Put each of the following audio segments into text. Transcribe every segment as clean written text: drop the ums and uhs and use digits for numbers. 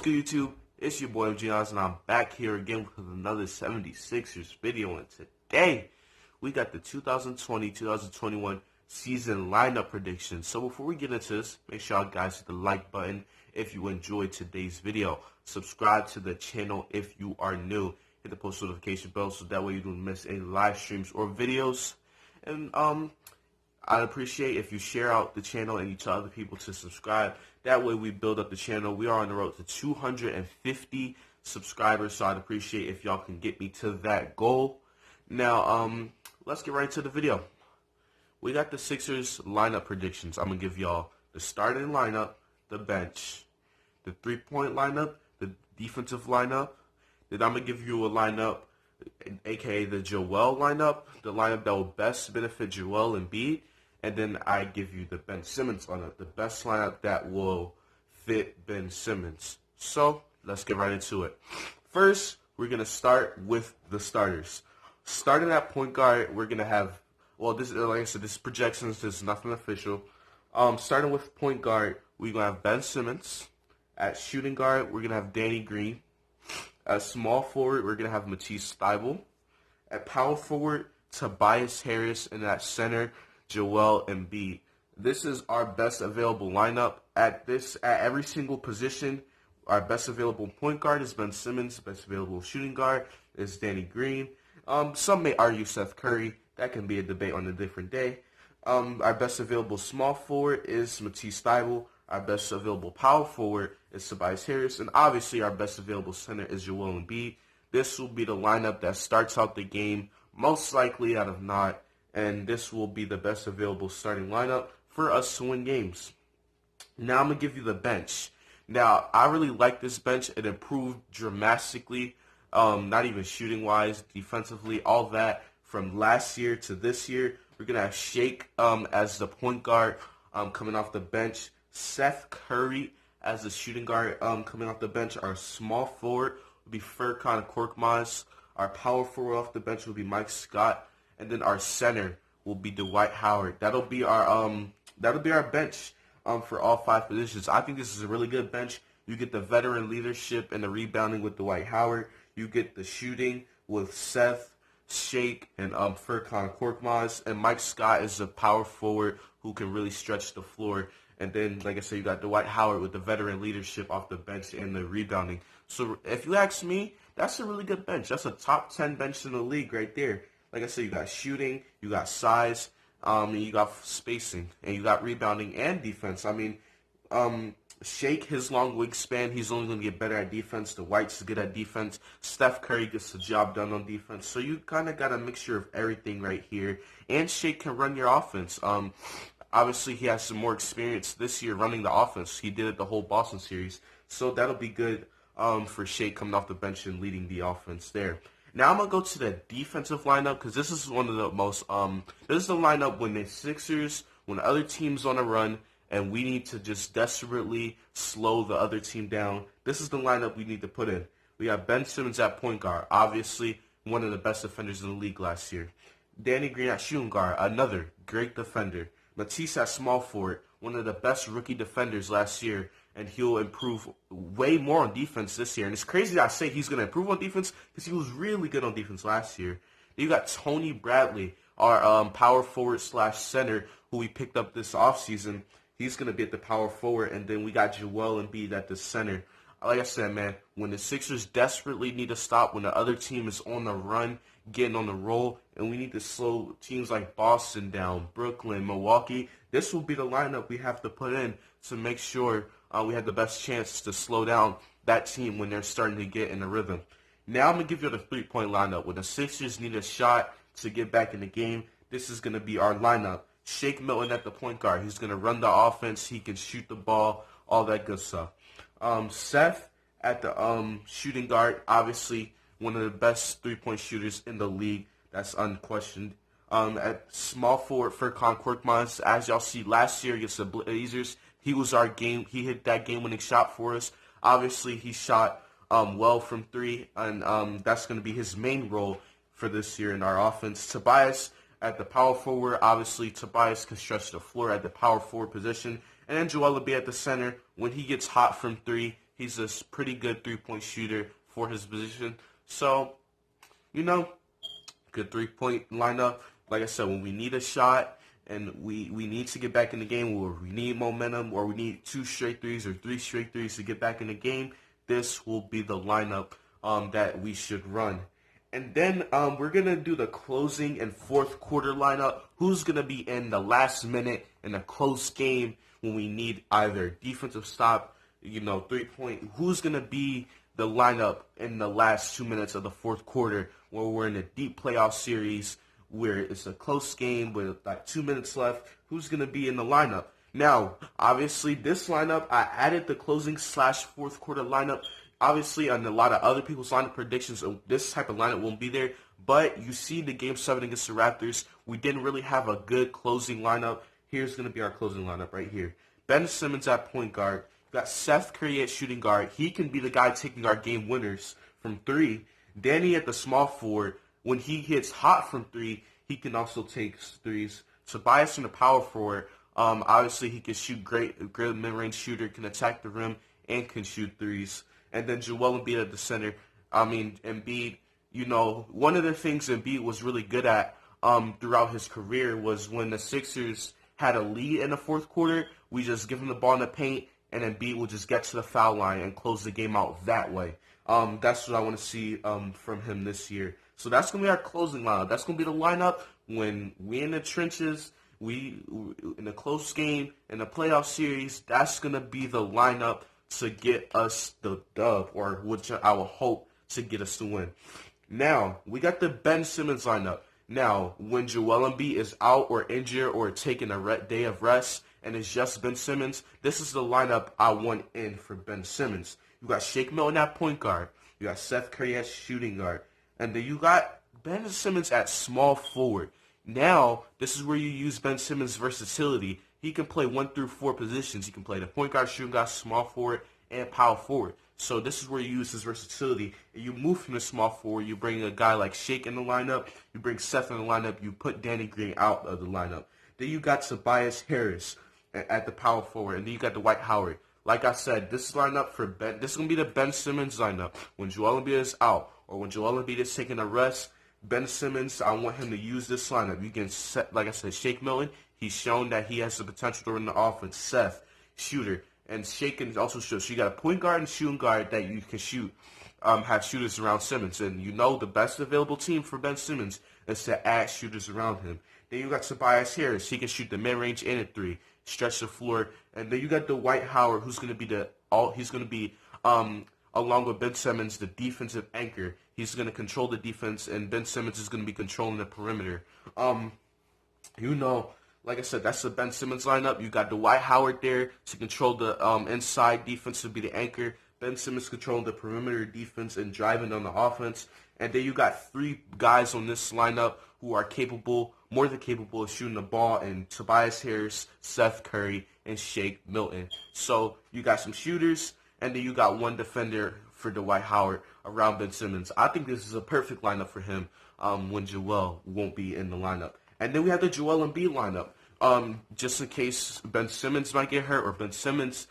good, YouTube? It's your boy MG Oz, and I'm back here again with another 76ers video. And today, we got the 2020-2021 season lineup predictions. So before we get into this, make sure y'all guys hit the like button if you enjoyed today's video. Subscribe to the channel if you are new. Hit the post notification bell so that way you don't miss any live streams or videos. And I'd appreciate if you share out the channel and you tell other people to subscribe. That way we build up the channel. We are on the road to 250 subscribers, so I'd appreciate if y'all can get me to that goal. Now, let's get right into the video. We got the Sixers lineup predictions. I'm going to give y'all the starting lineup, the bench, the three-point lineup, the defensive lineup. Then I'm going to give you a lineup, aka the Joel lineup, the lineup that will best benefit Joel and Embiid. And then I give you the Ben Simmons lineup, the best lineup that will fit Ben Simmons. So let's get right into it. First, we're going to start with the starters. Starting at point guard, we're going to have, well, this, like I said, this is projections, this is nothing official. Starting with point guard, we're going to have Ben Simmons. At shooting guard, we're going to have Danny Green. At small forward, we're going to have Matisse Thybulle. At power forward, Tobias Harris. And at center, Joel Embiid. This is our best available lineup. At every single position, our best available point guard is Ben Simmons. Best available shooting guard is Danny Green. Some may argue Seth Curry. That can be a debate on a different day. Our best available small forward is Matisse Thybulle. Our best available power forward is Tobias Harris. And obviously our best available center is Joel Embiid. This will be the lineup that starts out the game, most likely out of not. And this will be the best available starting lineup for us to win games. Now I'm going to give you the bench. Now, I really like this bench. It improved dramatically, not even shooting-wise, defensively, all that from last year to this year. We're going to have Shake as the point guard coming off the bench. Seth Curry as the shooting guard coming off the bench. Our small forward will be Furkan Korkmaz. Our power forward off the bench will be Mike Scott. And then our center will be Dwight Howard. That'll be our bench for all five positions. I think this is a really good bench. You get the veteran leadership and the rebounding with Dwight Howard. You get the shooting with Seth, Shake, and Furkan Korkmaz. And Mike Scott is a power forward who can really stretch the floor. And then, like I said, you got Dwight Howard with the veteran leadership off the bench and the rebounding. So if you ask me, that's a really good bench. That's a top 10 bench in the league right there. Like I said, you got shooting, you got size, and you got spacing, and you got rebounding and defense. I mean, Shake, his long wingspan, he's only going to get better at defense. The White's good at defense. Steph Curry gets the job done on defense. So you kind of got a mixture of everything right here. And Shake can run your offense. Obviously, he has some more experience this year running the offense. He did it the whole Boston series. So that'll be good for Shake coming off the bench and leading the offense there. Now I'm going to go to the defensive lineup because this is one of the most, this is the lineup when the Sixers, when the other team's on a run and we need to just desperately slow the other team down. This is the lineup we need to put in. We have Ben Simmons at point guard, obviously one of the best defenders in the league last year. Danny Green at shooting guard, another great defender. Matisse at small forward, one of the best rookie defenders last year. And he'll improve way more on defense this year. And it's crazy that I say he's going to improve on defense because he was really good on defense last year. Then you got Tony Bradley, our power forward slash center, who we picked up this offseason. He's going to be at the power forward. And then we got Joel Embiid at the center. Like I said, man, when the Sixers desperately need to stop, when the other team is on the run, getting on the roll, and we need to slow teams like Boston down, Brooklyn, Milwaukee, this will be the lineup we have to put in to make sure we have the best chance to slow down that team when they're starting to get in the rhythm. Now I'm going to give you the three-point lineup. When the Sixers need a shot to get back in the game, this is going to be our lineup. Shake Milton at the point guard. He's going to run the offense. He can shoot the ball, all that good stuff. Seth at the shooting guard, obviously one of the best three-point shooters in the league. That's unquestioned. At small forward, Furkan Korkmaz, as y'all see last year against the Blazers, he was our game. He hit that game-winning shot for us. Obviously, he shot well from three, and that's going to be his main role for this year in our offense. Tobias at the power forward. Obviously, Tobias can stretch the floor at the power forward position. And then Joel will be at the center. When he gets hot from three, He's a pretty good three-point shooter for his position. So, good three-point lineup. Like I said, when we need a shot and we need to get back in the game, or we need momentum, or we need 2 straight threes or 3 straight threes to get back in the game, this will be the lineup that we should run. And then we're going to do the closing and fourth quarter lineup. Who's going to be in the last minute in a close game when we need either defensive stop, 3-point. Who's going to be the lineup in the last 2 minutes of the fourth quarter when we're in a deep playoff series where it's a close game with like 2 minutes left? Who's going to be in the lineup? Now, obviously, this lineup, I added the closing / fourth quarter lineup. Obviously, on a lot of other people's lineup predictions, this type of lineup won't be there. But you see the Game 7 against the Raptors, we didn't really have a good closing lineup. Here's going to be our closing lineup right here. Ben Simmons at point guard. You got Seth Curry at shooting guard. He can be the guy taking our game winners from 3. Danny at the small forward. When he hits hot from 3, he can also take threes. Tobias in the power forward. Obviously, he can shoot great mid-range shooter, can attack the rim, and can shoot threes. And then Joel Embiid at the center. Embiid, one of the things Embiid was really good at throughout his career was when the Sixers had a lead in the fourth quarter, we just give him the ball in the paint, and Embiid will just get to the foul line and close the game out that way. That's what I want to see from him this year. So that's going to be our closing lineup. That's going to be the lineup when we in the trenches, we in a close game, in a playoff series. That's going to be the lineup to get us the dub, or which I will hope to get us to win. Now, we got the Ben Simmons lineup. Now, when Joel Embiid is out or injured or taking a day of rest and it's just Ben Simmons, this is the lineup I want in for Ben Simmons. You got Shake Milton at point guard. You got Seth Curry at shooting guard. And then you got Ben Simmons at small forward. Now, this is where you use Ben Simmons' versatility. He can play 1 through 4 positions. He can play the point guard, shooting guard, small forward, and power forward. So this is where you use his versatility. You move from the small forward. You bring a guy like Shake in the lineup. You bring Seth in the lineup. You put Danny Green out of the lineup. Then you got Tobias Harris at the power forward. And then you got Dwight Howard. Like I said, this lineup for Ben, this is going to be the Ben Simmons lineup. When Joel Embiid is out or when Joel Embiid is taking a rest, Ben Simmons, I want him to use this lineup. You can set, like I said, Shake Milton. He's shown that he has the potential to run the offense. Seth, shooter. And Shake can also shoot. So you got a point guard and shooting guard that you can shoot, have shooters around Simmons. And the best available team for Ben Simmons is to add shooters around him. Then you got Tobias Harris. He can shoot the mid-range and a 3, stretch the floor. And then you got Dwight Howard, who's going to be along with Ben Simmons, the defensive anchor. He's going to control the defense, and Ben Simmons is going to be controlling the perimeter. Like I said, that's the Ben Simmons lineup. You got Dwight Howard there to control the inside defense, to be the anchor. Ben Simmons controlling the perimeter defense and driving on the offense. And then you got 3 guys on this lineup who are more than capable of shooting the ball, and Tobias Harris, Seth Curry, and Shake Milton. So you got some shooters, and then you got 1 defender for Dwight Howard around Ben Simmons. I think this is a perfect lineup for him when Joel won't be in the lineup. And then we have the Joel Embiid lineup. Just in case Ben Simmons might get hurt or Ben Simmons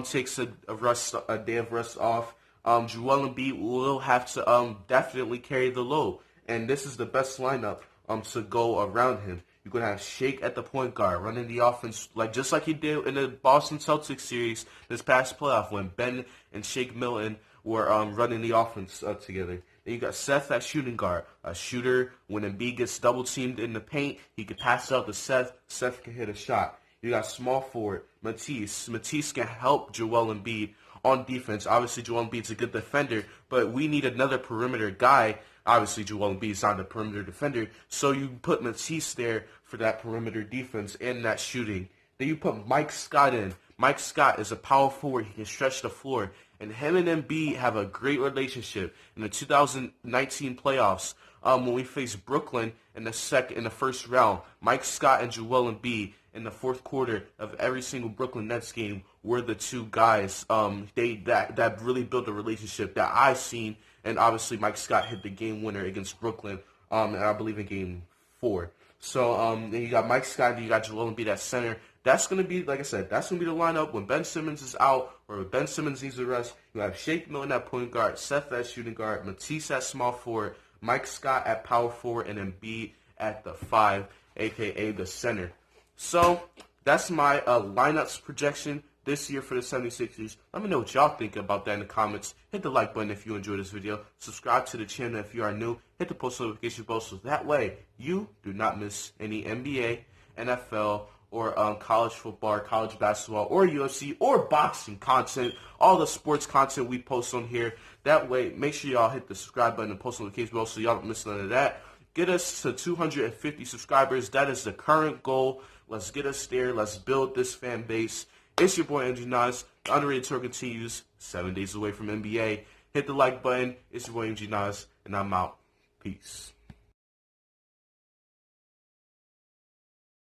takes a day of rest off, Joel Embiid will have to definitely carry the load. And this is the best lineup to go around him. You're going to have Shake at the point guard, running the offense just like he did in the Boston Celtics series this past playoff when Ben and Shake Milton were running the offense together. Then you got Seth at shooting guard, a shooter. When Embiid gets double-teamed in the paint, he can pass it out to Seth. Seth can hit a shot. You got small forward, Matisse. Matisse can help Joel Embiid on defense. Obviously, Joel Embiid's a good defender, but we need another perimeter guy. Obviously, Joel Embiid's not a perimeter defender, so you put Matisse there for that perimeter defense and that shooting. Then you put Mike Scott in. Mike Scott is a power forward. He can stretch the floor. And him and Embiid have a great relationship. In the 2019 playoffs, when we faced Brooklyn in the first round, Mike Scott and Joel Embiid in the fourth quarter of every single Brooklyn Nets game were the 2 guys that really built a relationship that I've seen. And obviously, Mike Scott hit the game winner against Brooklyn, and I believe in Game 4. So then you got Mike Scott, and you got Joel Embiid at center. That's going to be, like I said, that's going to be the lineup when Ben Simmons is out or when Ben Simmons needs a rest. You have Shake Milton at point guard, Seth at shooting guard, Matisse at small forward, Mike Scott at power forward, and then Embiid at the 5, a.k.a. the center. So that's my lineups projection this year for the 76ers. Let me know what y'all think about that in the comments. Hit the like button if you enjoyed this video. Subscribe to the channel if you are new. Hit the post notification bell so that way you do not miss any NBA, NFL, or college football, or college basketball, or UFC, or boxing content. All the sports content we post on here. That way, make sure y'all hit the subscribe button and post notification bell so y'all don't miss none of that. Get us to 250 subscribers. That is the current goal. Let's get us there. Let's build this fan base. It's your boy, Andrew Nas. The Underrated Tour continues. 7 days away from NBA. Hit the like button. It's your boy, MG Nas, and I'm out. Peace.